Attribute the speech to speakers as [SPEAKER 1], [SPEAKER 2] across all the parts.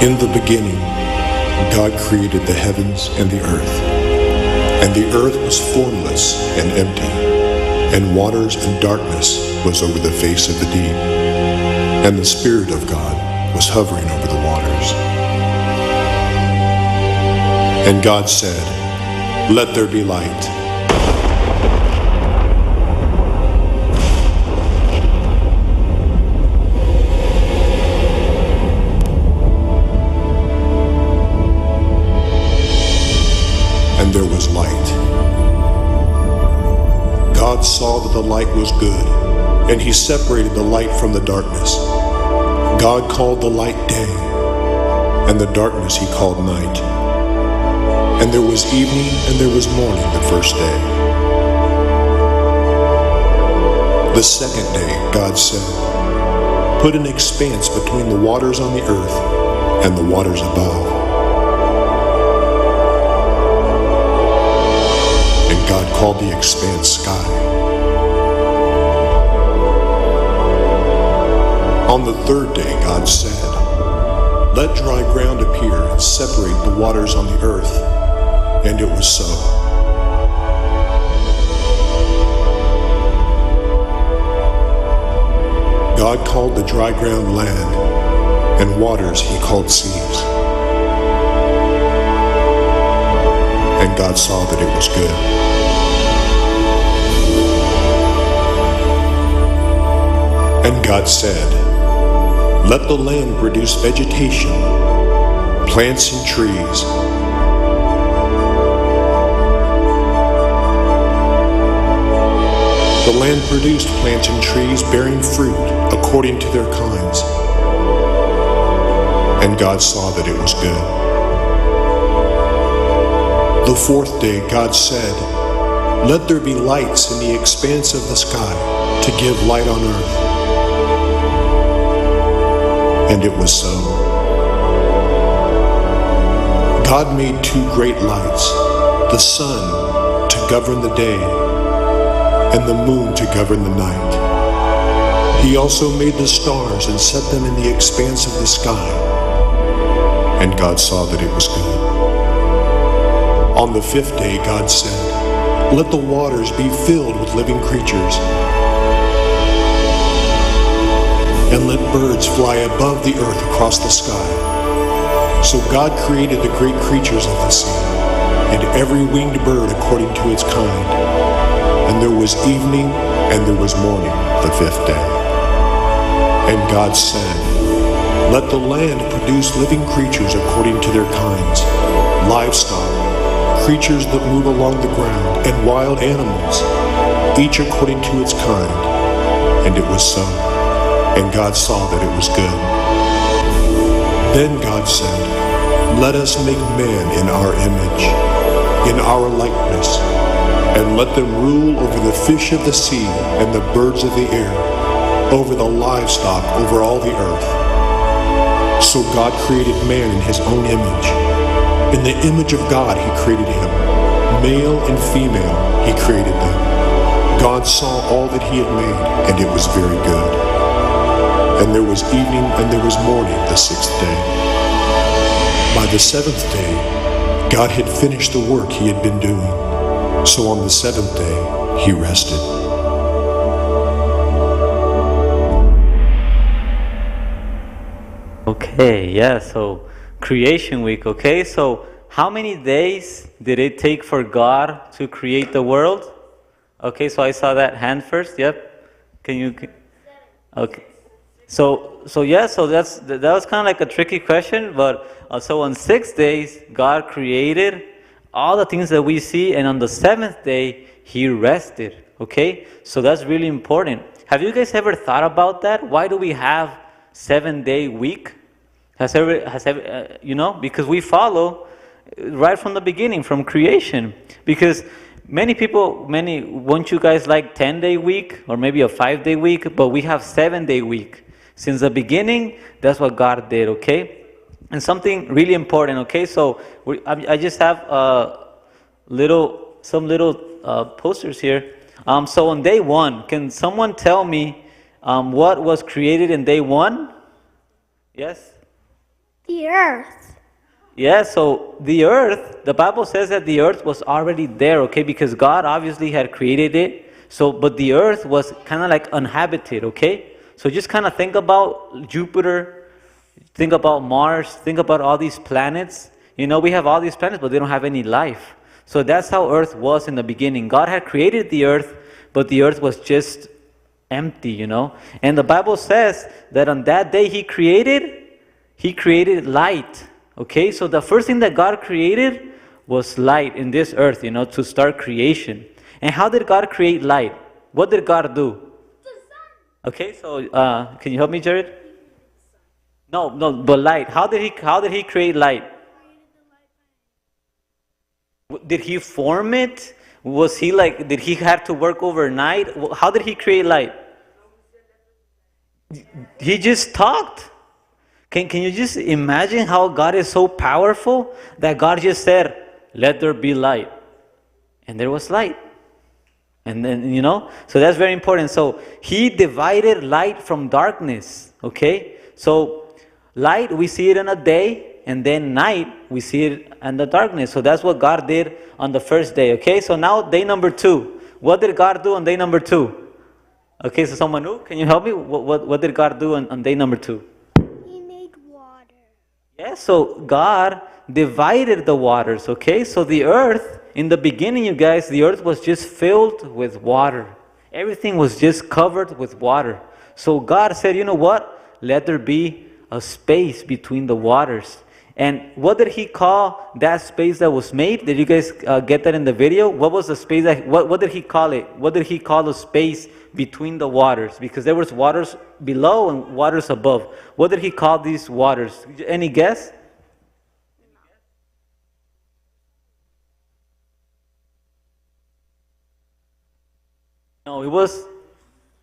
[SPEAKER 1] In the beginning, God created the heavens and the earth. And the earth was formless and empty, and waters and darkness was over the face of the deep. And the Spirit of God was hovering over the waters. And God said, "Let there be light." And there was light. God saw that the light was good, and he separated the light from the darkness. God called the light day, and the darkness he called night. And there was evening and there was morning the first day. The second day God said, "Put an expanse between the waters on the earth and the waters above." And God called the expanse sky. On the third day God said, "Let dry ground appear and separate the waters on the earth." And it was so. God called the dry ground land, and waters he called seas. And God saw that it was good. And God said, "Let the land produce vegetation, plants and trees." The land produced plants and trees bearing fruit according to their kinds. And God saw that it was good. The fourth day God said, "Let there be lights in the expanse of the sky to give light on earth." And it was so. God made two great lights, the sun to govern the day, and the moon to govern the night. He also made the stars and set them in the expanse of the sky. And God saw that it was good. On the fifth day God said, "Let the waters be filled with living creatures, and let birds fly above the earth across the sky." So God created the great creatures of the sea, and every winged bird according to its kind. And there was evening and there was morning the fifth day. And God said, "Let the land produce living creatures according to their kinds, livestock, creatures that move along the ground, and wild animals, each according to its kind." And it was so. And God saw that it was good. Then God said, "Let us make man in our image, in our likeness, and let them rule over the fish of the sea and the birds of the air, over the livestock, over all the earth." So God created man in his own image. In the image of God he created him. Male and female he created them. God saw all that he had made, and it was very good. And there was evening and there was morning the sixth day. By the seventh day, God had finished the work he had been doing. So on the seventh day, he rested.
[SPEAKER 2] Okay, yeah, so creation week, okay? So how many days did it take for God to create the world? Okay, so I saw that hand first, yep. Can you, okay. So yeah, so that was kind of like a tricky question, but so on 6 days, God created all the things that we see, and on the seventh day, he rested, okay? So that's really important. Have you guys ever thought about that? Why do we have 7-day week? Because we follow right from the beginning, from creation. Because won't you guys like 10-day week or maybe a 5-day week? But we have 7-day week. Since the beginning, that's what God did, okay? And something really important, okay? So I just have some little posters here. So on day one, can someone tell me what was created in day one? Yes?
[SPEAKER 3] The earth.
[SPEAKER 2] Yeah, so the earth, the Bible says that the earth was already there, okay, because God obviously had created it. So, but the earth was kind of like uninhabited, okay? So just kind of think about Jupiter, think about Mars, think about all these planets. You know, we have all these planets, but they don't have any life. So that's how earth was in the beginning. God had created the earth, but the earth was just empty, you know. And the Bible says that on that day He created light. Okay, so the first thing that God created was light in this earth, you know, to start creation. And how did God create light? What did God do? Okay, so can you help me, Jared? No, but light. How did He create light? Did He form it? Was He like? Did He have to work overnight? How did He create light? He just talked. Can you just imagine how God is so powerful that God just said, "Let there be light," and there was light. And then, you know, so that's very important. So He divided light from darkness. Okay, so light, we see it in a day, and then night we see it in the darkness. So that's what God did on the first day. Okay, so now day number 2. What did God do on day number 2? Okay, so someone new, can you help me? What did God do on day number 2?
[SPEAKER 3] He made water.
[SPEAKER 2] Yeah, so God divided the waters. Okay, so the earth, in the beginning, you guys, the earth was just filled with water. Everything was just covered with water. So God said, you know what? Let there be a space between the waters. And what did He call that space that was made? Did you guys get that in the video? What was the space that, what did He call it? What did He call the space between the waters? Because there was waters below and waters above. What did He call these waters? Any guess? No, it was...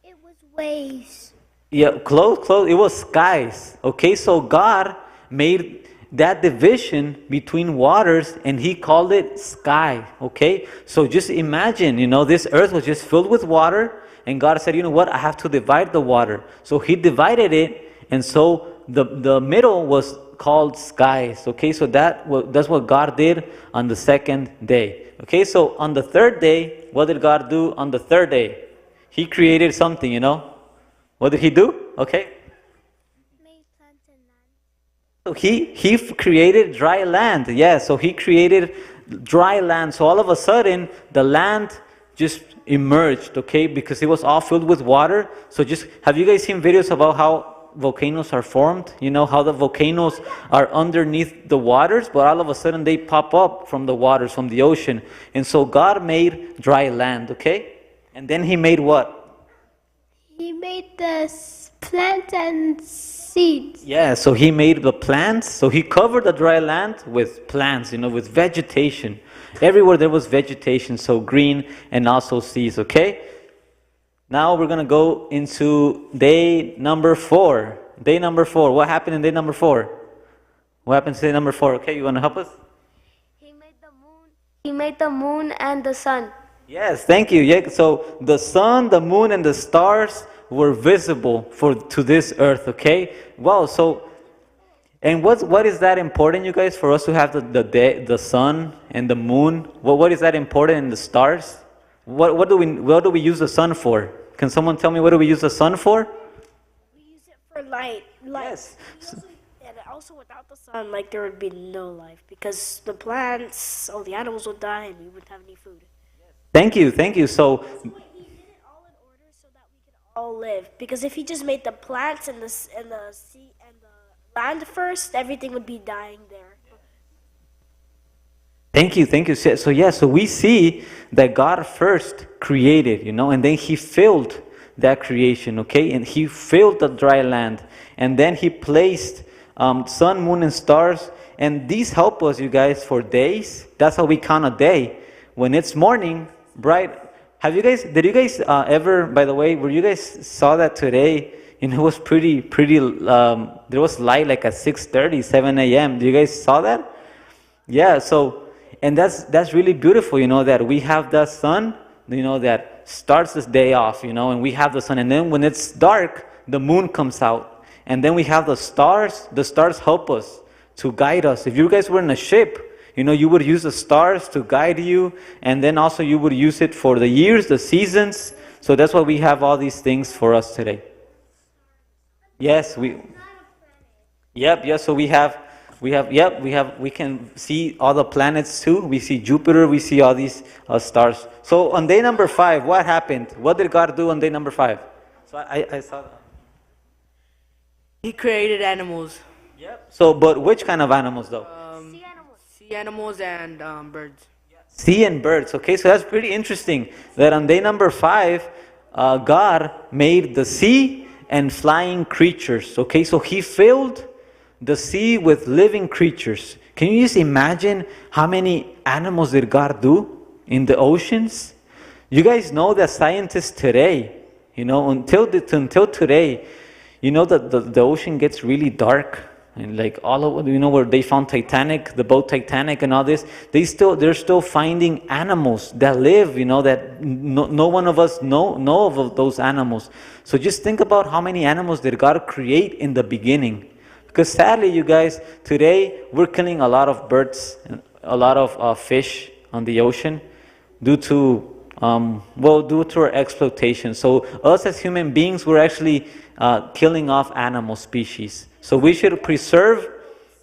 [SPEAKER 3] It was waves.
[SPEAKER 2] Yeah, close. It was skies. Okay, so God made that division between waters and He called it sky. Okay, so just imagine, you know, this earth was just filled with water, and God said, you know what, I have to divide the water. So He divided it, and so the middle was called skies. Okay, so that's what God did on the second day. Okay, so on the third day, what did God do on the third day? He created something, you know. What did He do? Okay.
[SPEAKER 3] Made plants and land.
[SPEAKER 2] So he created dry land. Yeah, so He created dry land. So all of a sudden, the land just emerged, okay, because it was all filled with water. So just, have you guys seen videos about how volcanoes are formed? You know, how the volcanoes are underneath the waters, but all of a sudden they pop up from the waters, from the ocean. And so God made dry land, okay? And then He made what?
[SPEAKER 3] He made the plants and seeds.
[SPEAKER 2] Yeah, so He made the plants. So He covered the dry land with plants, you know, with vegetation. Everywhere there was vegetation, so green and also seeds, okay? Now we're going to go into day number 4. Day number 4. What happened in day number 4? What happened to day number 4? Okay, you want to help us?
[SPEAKER 3] He made the moon. He made the moon and the sun.
[SPEAKER 2] Yes, thank you. Yeah, so the sun, the moon, and the stars were visible to this earth, okay? Wow, so, and what is that important, you guys, for us to have the sun and the moon? What is that important in the stars? What do we use the sun for? Can someone tell me what do we use the sun for?
[SPEAKER 4] We use it for light.
[SPEAKER 2] Yes.
[SPEAKER 4] And also without the sun, like there would be no life because the plants, all the animals would die and we wouldn't have any food.
[SPEAKER 2] Thank you. So,
[SPEAKER 4] He did it all in order so that we could all live. Because if He just made the plants and the sea and the land first, everything would be dying there.
[SPEAKER 2] thank you. So yeah, so we see that God first created, you know, and then He filled that creation, okay? And He filled the dry land. And then He placed sun, moon, and stars. And these help us, you guys, for days. That's how we count a day. When it's morning, bright. Did you guys ever, by the way, were you guys saw that today? You know, it was pretty, there was light like at 6:30, 7 a.m. Do you guys saw that? Yeah, so, and that's really beautiful, you know, that we have the sun, you know, that starts this day off, you know, and we have the sun. And then when it's dark, the moon comes out. And then we have the stars. The stars help us to guide us. If you guys were in a ship, you would use the stars to guide you, and then also you would use it for the years, the seasons. So that's why we have all these things for us today. Yes, so we can see all the planets too. We see Jupiter, we see all these stars. So on day number 5, what happened? What did God do on day number 5? So I saw that.
[SPEAKER 5] He created animals.
[SPEAKER 2] Yep. So, but which kind of animals though?
[SPEAKER 5] Sea animals and birds.
[SPEAKER 2] Sea and birds. Okay, so that's pretty interesting that on day number 5, God made the sea and flying creatures. Okay, so He filled the sea with living creatures. Can you just imagine how many animals did God do in the oceans? You guys know that scientists today, until today, that the ocean gets really dark. And like all over, where they found Titanic, the boat Titanic and all this, they're still finding animals that live, that no one of us know of those animals. So just think about how many animals did God create in the beginning. Because sadly, you guys, today we're killing a lot of birds, a lot of fish on the ocean due to our exploitation. So us as human beings, we're actually killing off animal species. So we should preserve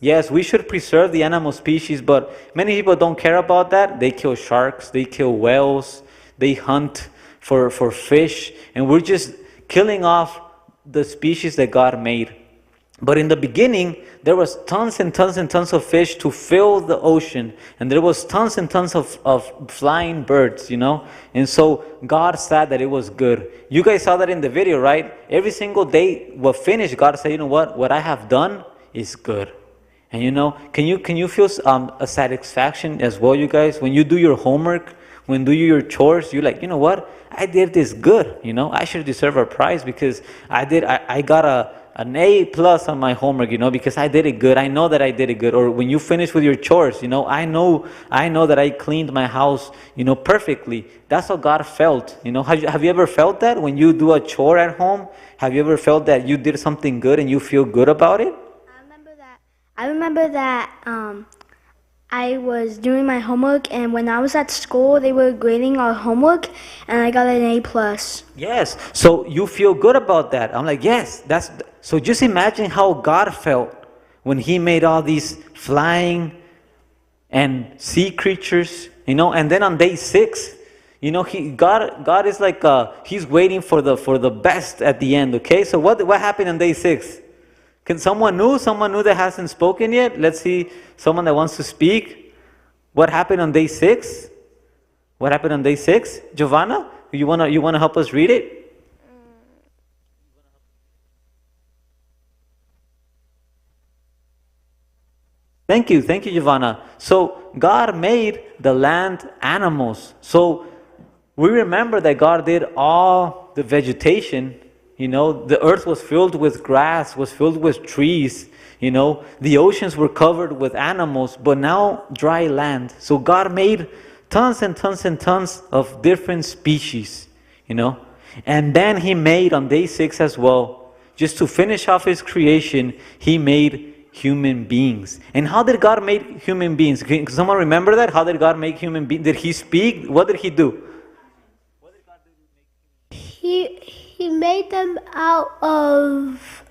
[SPEAKER 2] the animal species, but many people don't care about that. They kill sharks, they kill whales, they hunt for fish, and we're just killing off the species that God made. But in the beginning, there was tons and tons and tons of fish to fill the ocean. And there was tons and tons of flying birds, And so God said that it was good. You guys saw that in the video, right? Every single day, what finished, God said, what I have done is good. And can you feel a satisfaction as well, you guys? When you do your homework, when you do your chores, you're like, what? I did this good, I should deserve a prize because I got an A+ on my homework, because I did it good. I know that I did it good. Or when you finish with your chores, I know that I cleaned my house, perfectly. That's how God felt. Have you ever felt that when you do a chore at home? Have you ever felt that you did something good and you feel good about it?
[SPEAKER 3] I remember that I was doing my homework, and when I was at school, they were grading our homework, and I got an A+.
[SPEAKER 2] Yes. So you feel good about that. I'm like, yes. So just imagine how God felt when He made all these flying and sea creatures, And then on day 6, God is like He's waiting for the best at the end. Okay. So what happened on day 6? Can someone new that hasn't spoken yet? Let's see someone that wants to speak. What happened on day 6? What happened on day 6? Giovanna, you wanna help us read it? Thank you, Giovanna. So God made the land animals. So we remember that God did all the vegetation. The earth was filled with grass, was filled with trees. The oceans were covered with animals, but now dry land. So God made tons and tons and tons of different species, And then He made on day 6 as well, just to finish off His creation, He made human beings. And how did God make human beings? Can someone remember that? How did God make human beings? Did He speak? What did He do? What did God do to make
[SPEAKER 3] He made them out of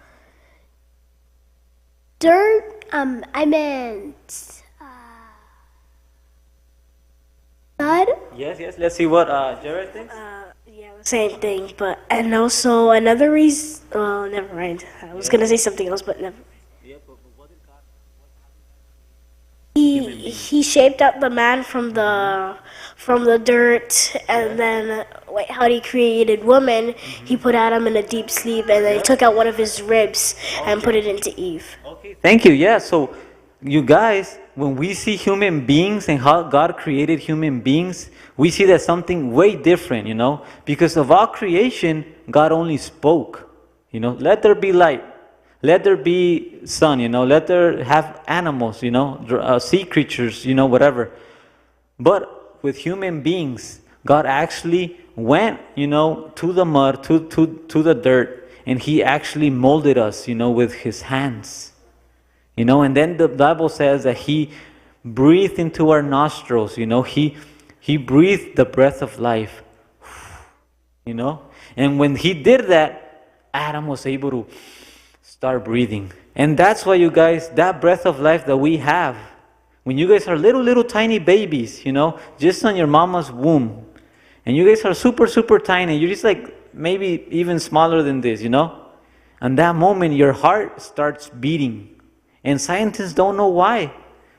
[SPEAKER 3] dirt. I meant mud.
[SPEAKER 2] Yes. Let's see what Jared thinks.
[SPEAKER 4] Yeah, the same thing. But and also another reason. Oh, never mind. I was gonna say something else, but never mind. He shaped up the man from the dirt, and then how he created woman. He put Adam in a deep sleep, and then he took out one of his ribs and put it into Eve.
[SPEAKER 2] Okay, thank you. Yeah, so you guys, when we see human beings and how God created human beings, we see that something way different, because of all creation, God only spoke. Let there be light. Let there be sun, let there have animals, sea creatures, whatever. But with human beings, God actually went, to the mud, to the dirt, and He actually molded us, with His hands. You know, and then the Bible says that He breathed into our nostrils, you know, He breathed the breath of life, you know. And when He did that, Adam was able to start breathing. And that's why, you guys, that breath of life that we have, when you guys are little tiny babies, you know, just on your mama's womb, and you guys are super tiny, you're just like maybe even smaller than this, you know. And that moment, your heart starts beating. And scientists don't know why.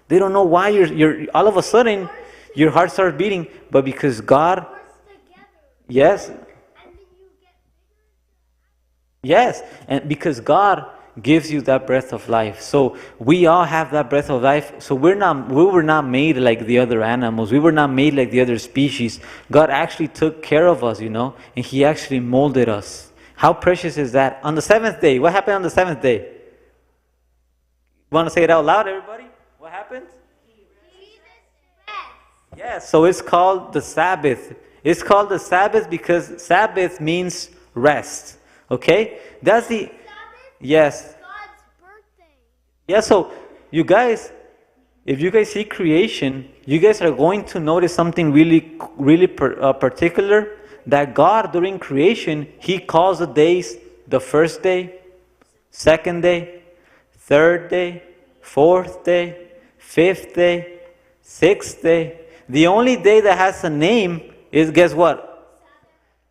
[SPEAKER 2] They don't know why you're all of a sudden your heart starts beating, but because God, yes, yes, and because God gives you that breath of life. So we all have that breath of life. So we were not made like the other animals. We were not made like the other species. God actually took care of us, you know, and He actually molded us. How precious is that? On the seventh day, what happened on the seventh day? Want to say it out loud, everybody? What happened? Yes, so it's called the Sabbath. It's called the Sabbath because Sabbath means rest. Okay? That's the... Yes.
[SPEAKER 3] God's birthday.
[SPEAKER 2] Yeah, so you guys, if you guys see creation, you guys are going to notice something really particular, that God during creation, He calls the days the first day, second day, third day, fourth day, fifth day, sixth day. The only day that has a name is, guess what?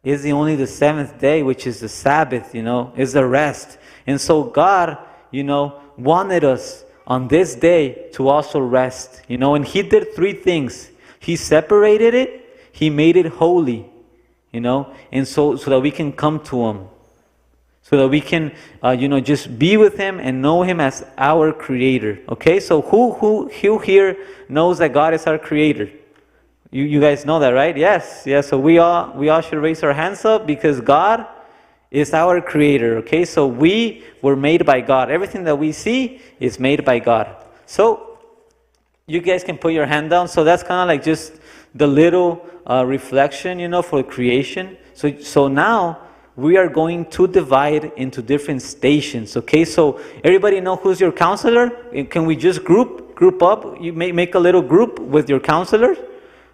[SPEAKER 2] Is only the seventh day, which is the Sabbath, you know, is the rest. And so God, you know, wanted us on this day to also rest, you know, and He did three things. He separated it, He made it holy, you know, and so that we can come to Him. So that we can, you know, just be with Him and know Him as our Creator. Okay, so who here knows that God is our Creator? You guys know that, right? Yes. So we all should raise our hands up because God is our Creator. Okay, so we were made by God. Everything that we see is made by God. So you guys can put your hand down. So that's kind of like just the little reflection, you know, for creation. So now we are going to divide into different stations. Okay, so everybody know who's your counselor? Can we just group up? You make a little group with your counselor.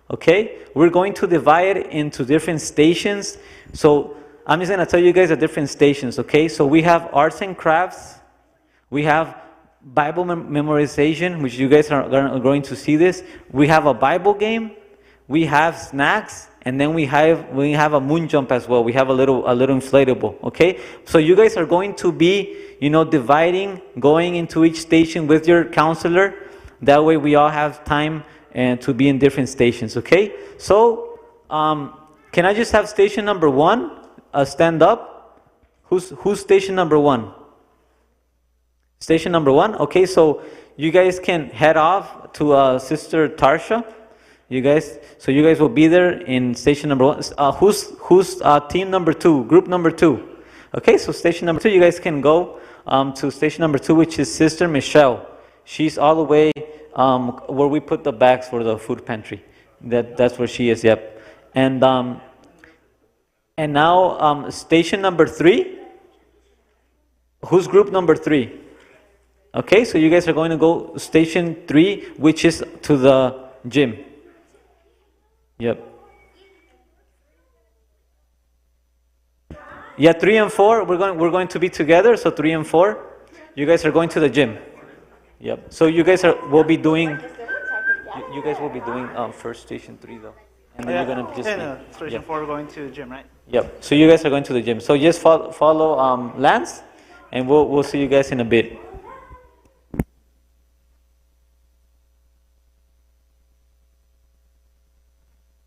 [SPEAKER 2] Okay, we're going to divide into different stations. So I'm just going to tell you guys the different stations. Okay, so we have arts and crafts. We have Bible memorization, which you guys are going to see this. We have a Bible game. We have snacks. And then we have a moon jump as well. We have a little inflatable. Okay, so you guys are going to be, you know, dividing, going into each station with your counselor. That way we all have time and to be in different stations. Okay, so can I just have station number 1 stand up? Who's station number 1? Station number 1. Okay, so you guys can head off to Sister Tarsha. You guys will be there in station number 1. Who's team number 2, group number 2? Okay, so station number 2, you guys can go to station number 2, which is Sister Michelle. She's all the way where we put the bags for the food pantry. That's where she is. Yep. And now station number 3. Who's group number 3? Okay, so you guys are going to go station 3, which is to the gym. Yep. Yeah, 3 and 4, we're going to be together. So 3 and 4, you guys are going to the gym. Yep. So you guys will be doing. You guys will be doing first station 3 though, and then you're gonna just.
[SPEAKER 6] Station 4, we're going to the gym, right?
[SPEAKER 2] Yep. So you guys are going to the gym. So just follow Lance, and we'll see you guys in a bit.